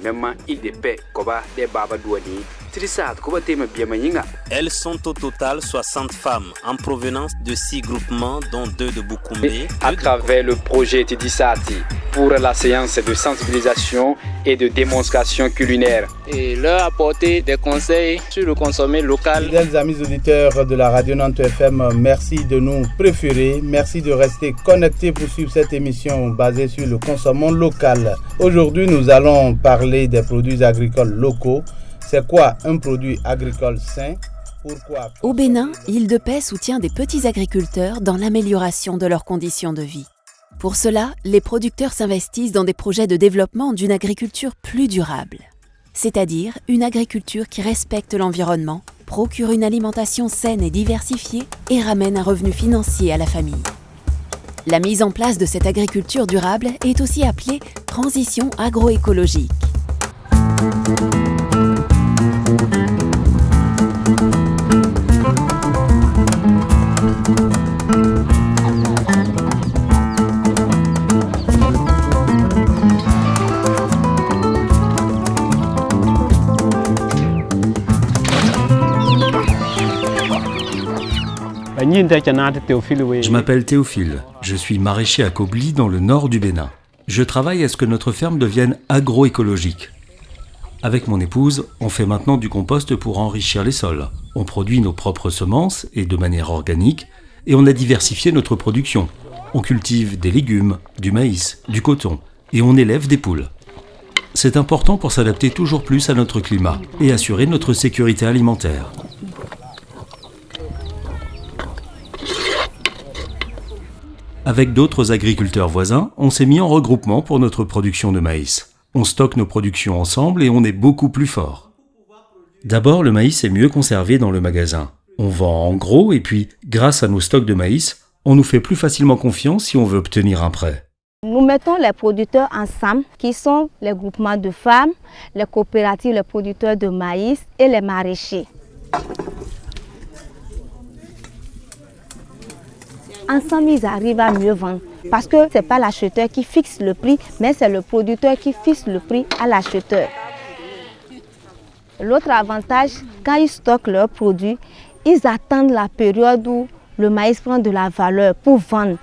même il de paix koba de baba douani trisat koba tema biamanhinga. Elles sont au total 60 femmes en provenance de 6 groupements dont 2 de Bukumbe. À travers le projet Tidisati pour la séance de sensibilisation et de démonstration culinaire. Et leur apporter des conseils sur le consommer local. Fidèles amis auditeurs de la Radio Nantes FM, merci de nous préférer. Merci de rester connectés pour suivre cette émission basée sur le consommant local. Aujourd'hui, nous allons parler des produits agricoles locaux. C'est quoi un produit agricole sain? Pourquoi? Au Bénin, Île de Paix soutient des petits agriculteurs dans l'amélioration de leurs conditions de vie. Pour cela, les producteurs s'investissent dans des projets de développement d'une agriculture plus durable. C'est-à-dire une agriculture qui respecte l'environnement, procure une alimentation saine et diversifiée et ramène un revenu financier à la famille. La mise en place de cette agriculture durable est aussi appelée transition agroécologique. Je m'appelle Théophile, je suis maraîcher à Kobli dans le nord du Bénin. Je travaille à ce que notre ferme devienne agroécologique. Avec mon épouse, on fait maintenant du compost pour enrichir les sols. On produit nos propres semences et de manière organique et on a diversifié notre production. On cultive des légumes, du maïs, du coton et on élève des poules. C'est important pour s'adapter toujours plus à notre climat et assurer notre sécurité alimentaire. Avec d'autres agriculteurs voisins, on s'est mis en regroupement pour notre production de maïs. On stocke nos productions ensemble et on est beaucoup plus fort. D'abord, le maïs est mieux conservé dans le magasin. On vend en gros et puis, grâce à nos stocks de maïs, on nous fait plus facilement confiance si on veut obtenir un prêt. Nous mettons les producteurs ensemble, qui sont les groupements de femmes, les coopératives, les producteurs de maïs et les maraîchers. Ensemble, ils arrivent à mieux vendre. Parce que ce n'est pas l'acheteur qui fixe le prix, mais c'est le producteur qui fixe le prix à l'acheteur. L'autre avantage, quand ils stockent leurs produits, ils attendent la période où le maïs prend de la valeur pour vendre.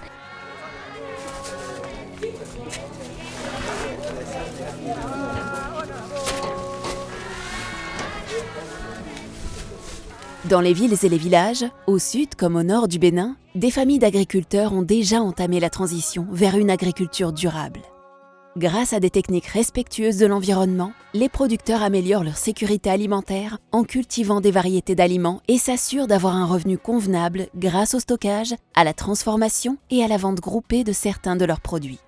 Dans les villes et les villages, au sud comme au nord du Bénin, des familles d'agriculteurs ont déjà entamé la transition vers une agriculture durable. Grâce à des techniques respectueuses de l'environnement, les producteurs améliorent leur sécurité alimentaire en cultivant des variétés d'aliments et s'assurent d'avoir un revenu convenable grâce au stockage, à la transformation et à la vente groupée de certains de leurs produits.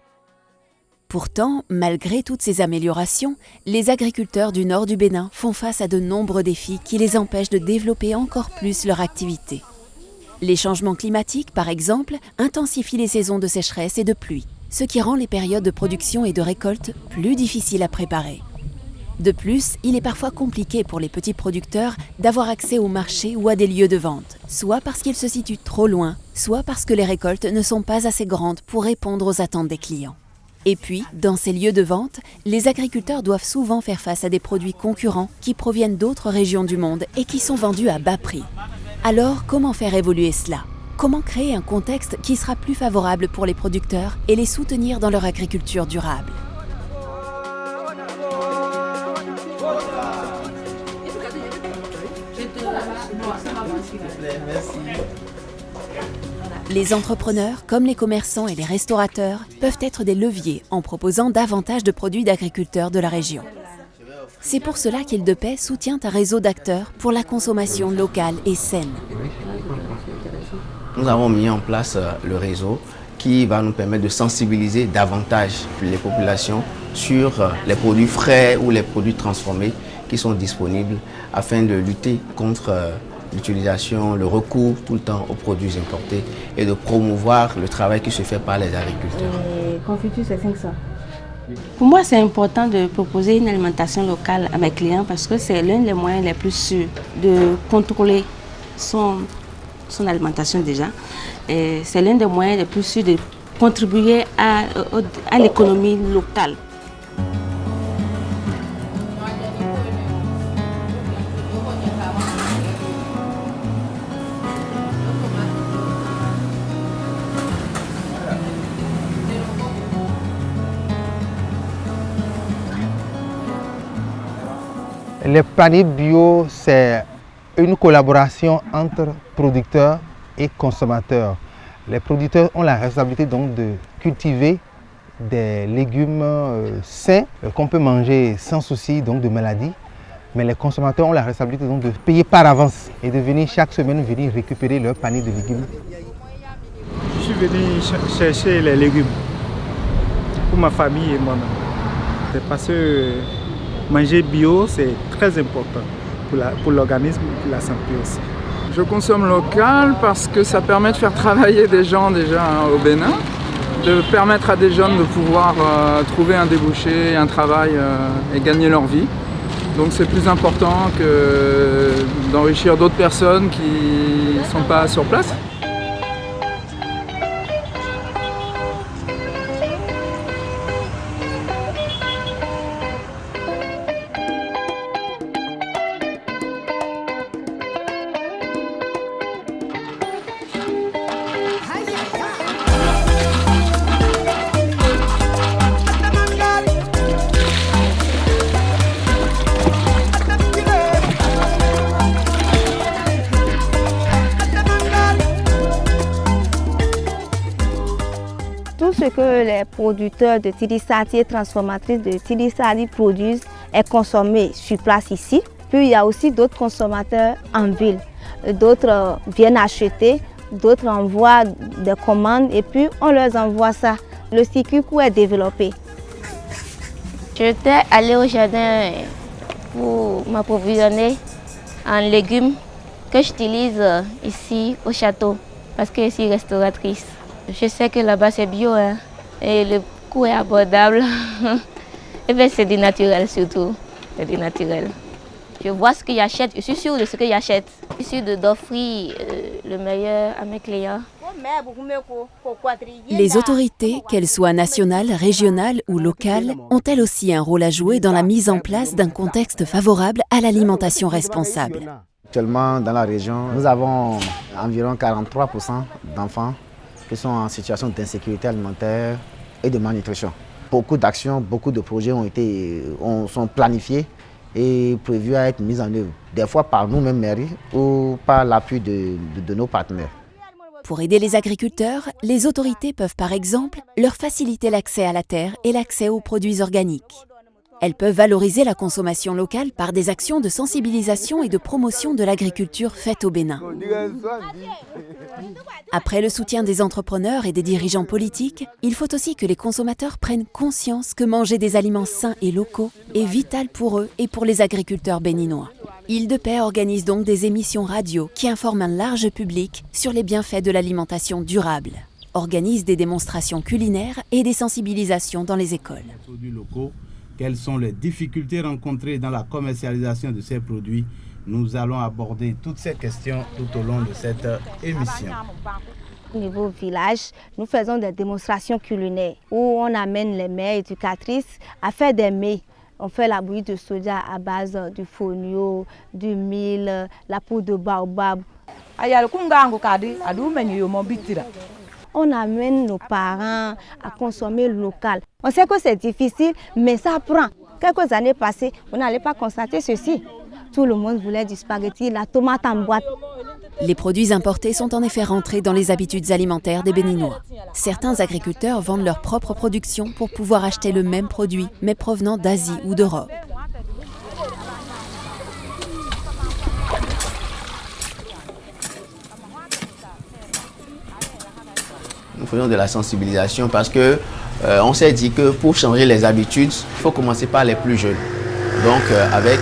Pourtant, malgré toutes ces améliorations, les agriculteurs du nord du Bénin font face à de nombreux défis qui les empêchent de développer encore plus leur activité. Les changements climatiques, par exemple, intensifient les saisons de sécheresse et de pluie, ce qui rend les périodes de production et de récolte plus difficiles à préparer. De plus, il est parfois compliqué pour les petits producteurs d'avoir accès au marché ou à des lieux de vente, soit parce qu'ils se situent trop loin, soit parce que les récoltes ne sont pas assez grandes pour répondre aux attentes des clients. Et puis, dans ces lieux de vente, les agriculteurs doivent souvent faire face à des produits concurrents qui proviennent d'autres régions du monde et qui sont vendus à bas prix. Alors, comment faire évoluer cela ? Comment créer un contexte qui sera plus favorable pour les producteurs et les soutenir dans leur agriculture durable ? Les entrepreneurs, comme les commerçants et les restaurateurs, peuvent être des leviers en proposant davantage de produits d'agriculteurs de la région. C'est pour cela qu'Île de Paix soutient un réseau d'acteurs pour la consommation locale et saine. Nous avons mis en place le réseau qui va nous permettre de sensibiliser davantage les populations sur les produits frais ou les produits transformés qui sont disponibles afin de lutter contre l'utilisation, le recours tout le temps aux produits importés et de promouvoir le travail qui se fait par les agriculteurs. Confiture, c'est 500. Pour moi, c'est important de proposer une alimentation locale à mes clients parce que c'est l'un des moyens les plus sûrs de contrôler son alimentation déjà. Et c'est l'un des moyens les plus sûrs de contribuer à l'économie locale. Les paniers bio, c'est une collaboration entre producteurs et consommateurs. Les producteurs ont la responsabilité donc de cultiver des légumes sains qu'on peut manger sans souci donc de maladie. Mais les consommateurs ont la responsabilité donc de payer par avance et de venir chaque semaine récupérer leur panier de légumes. Je suis venu chercher les légumes pour ma famille et moi-même. C'est parce que manger bio, c'est très important pour l'organisme et pour la santé aussi. Je consomme local parce que ça permet de faire travailler des gens déjà au Bénin, de permettre à des jeunes de pouvoir trouver un débouché, un travail et gagner leur vie. Donc c'est plus important que d'enrichir d'autres personnes qui ne sont pas sur place. Tout ce que les producteurs de Tidisati et transformatrices de Tidisati produisent est consommé sur place ici. Puis il y a aussi d'autres consommateurs en ville. D'autres viennent acheter, d'autres envoient des commandes et puis on leur envoie ça. Le circuit court est développé. J'étais allée au jardin pour m'approvisionner en légumes que j'utilise ici au château parce que je suis restauratrice. Je sais que là-bas c'est bio hein, et le coût est abordable. Et bien c'est du naturel surtout, c'est du naturel. Je vois ce que j'achète, je suis sûre de ce que j'achète. Je suis sûre d'offrir le meilleur à mes clients. Les autorités, qu'elles soient nationales, régionales ou locales, ont elles aussi un rôle à jouer dans la mise en place d'un contexte favorable à l'alimentation responsable. Actuellement, dans la région, nous avons environ 43% d'enfants qui sont en situation d'insécurité alimentaire et de malnutrition. Beaucoup d'actions, beaucoup de projets sont planifiés et prévus à être mis en œuvre, des fois par nous-mêmes mairies ou par l'appui de nos partenaires. Pour aider les agriculteurs, les autorités peuvent par exemple leur faciliter l'accès à la terre et l'accès aux produits organiques. Elles peuvent valoriser la consommation locale par des actions de sensibilisation et de promotion de l'agriculture faite au Bénin. Après le soutien des entrepreneurs et des dirigeants politiques, il faut aussi que les consommateurs prennent conscience que manger des aliments sains et locaux est vital pour eux et pour les agriculteurs béninois. Île de Paix organise donc des émissions radio qui informent un large public sur les bienfaits de l'alimentation durable, organise des démonstrations culinaires et des sensibilisations dans les écoles. Quelles sont les difficultés rencontrées dans la commercialisation de ces produits? Nous allons aborder toutes ces questions tout au long de cette émission. Au niveau village, nous faisons des démonstrations culinaires où on amène les mères éducatrices à faire des mets. On fait la bouillie de soja à base du fonio, du mil, la poudre de baobab. On amène nos parents à consommer local. On sait que c'est difficile, mais ça prend. Quelques années passées, on n'allait pas constater ceci. Tout le monde voulait du spaghetti, la tomate en boîte. Les produits importés sont en effet rentrés dans les habitudes alimentaires des Béninois. Certains agriculteurs vendent leur propre production pour pouvoir acheter le même produit, mais provenant d'Asie ou d'Europe. Nous faisons de la sensibilisation parce que on s'est dit que pour changer les habitudes, il faut commencer par les plus jeunes. Donc avec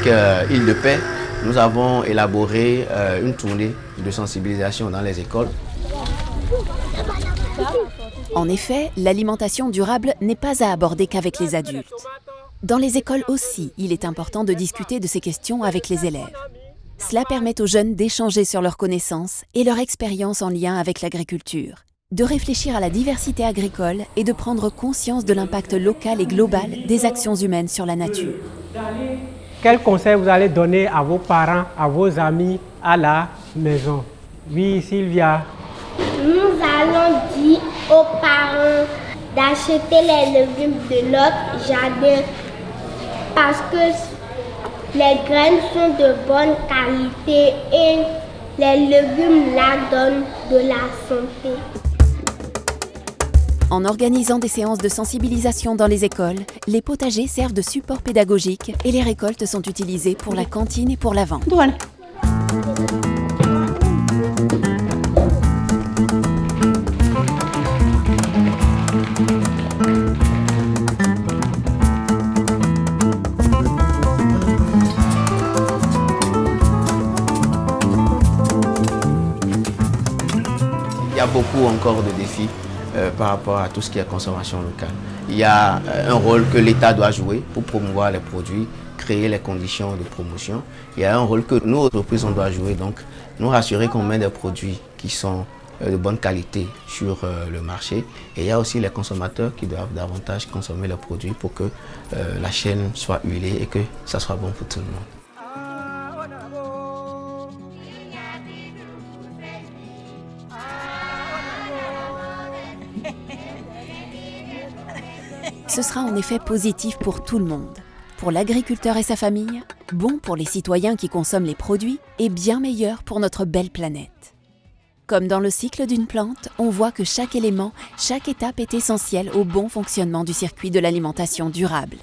Île de Paix, nous avons élaboré une tournée de sensibilisation dans les écoles. En effet, l'alimentation durable n'est pas à aborder qu'avec les adultes. Dans les écoles aussi, il est important de discuter de ces questions avec les élèves. Cela permet aux jeunes d'échanger sur leurs connaissances et leur expérience en lien avec l'agriculture, de réfléchir à la diversité agricole et de prendre conscience de l'impact local et global des actions humaines sur la nature. Quel conseil vous allez donner à vos parents, à vos amis, à la maison? Oui, Sylvia. Nous allons dire aux parents d'acheter les légumes de notre jardin parce que Les graines sont de bonne qualité et les légumes là donnent de la santé. En organisant des séances de sensibilisation dans les écoles, les potagers servent de support pédagogique et les récoltes sont utilisées pour la cantine et pour la vente. Il y a beaucoup encore de défis par rapport à tout ce qui est consommation locale. Il y a un rôle que l'État doit jouer pour promouvoir les produits, créer les conditions de promotion. Il y a un rôle que nous, entreprises, on doit jouer, donc nous rassurer qu'on met des produits qui sont de bonne qualité sur le marché. Et il y a aussi les consommateurs qui doivent davantage consommer les produits pour que la chaîne soit huilée et que ça soit bon pour tout le monde. Ce sera en effet positif pour tout le monde. Pour l'agriculteur et sa famille, bon pour les citoyens qui consomment les produits et bien meilleur pour notre belle planète. Comme dans le cycle d'une plante, on voit que chaque élément, chaque étape est essentielle au bon fonctionnement du circuit de l'alimentation durable.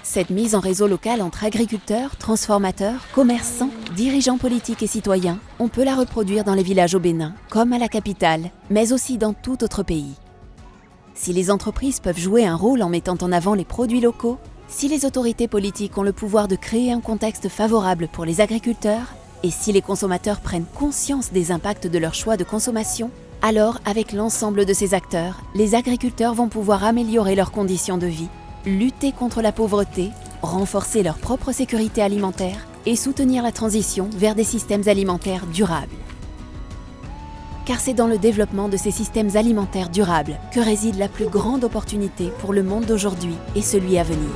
Cette mise en réseau local entre agriculteurs, transformateurs, commerçants, dirigeants politiques et citoyens, on peut la reproduire dans les villages au Bénin, comme à la capitale, mais aussi dans tout autre pays. Si les entreprises peuvent jouer un rôle en mettant en avant les produits locaux, si les autorités politiques ont le pouvoir de créer un contexte favorable pour les agriculteurs, et si les consommateurs prennent conscience des impacts de leur choix de consommation, alors avec l'ensemble de ces acteurs, les agriculteurs vont pouvoir améliorer leurs conditions de vie, lutter contre la pauvreté, renforcer leur propre sécurité alimentaire et soutenir la transition vers des systèmes alimentaires durables. Car c'est dans le développement de ces systèmes alimentaires durables que réside la plus grande opportunité pour le monde d'aujourd'hui et celui à venir.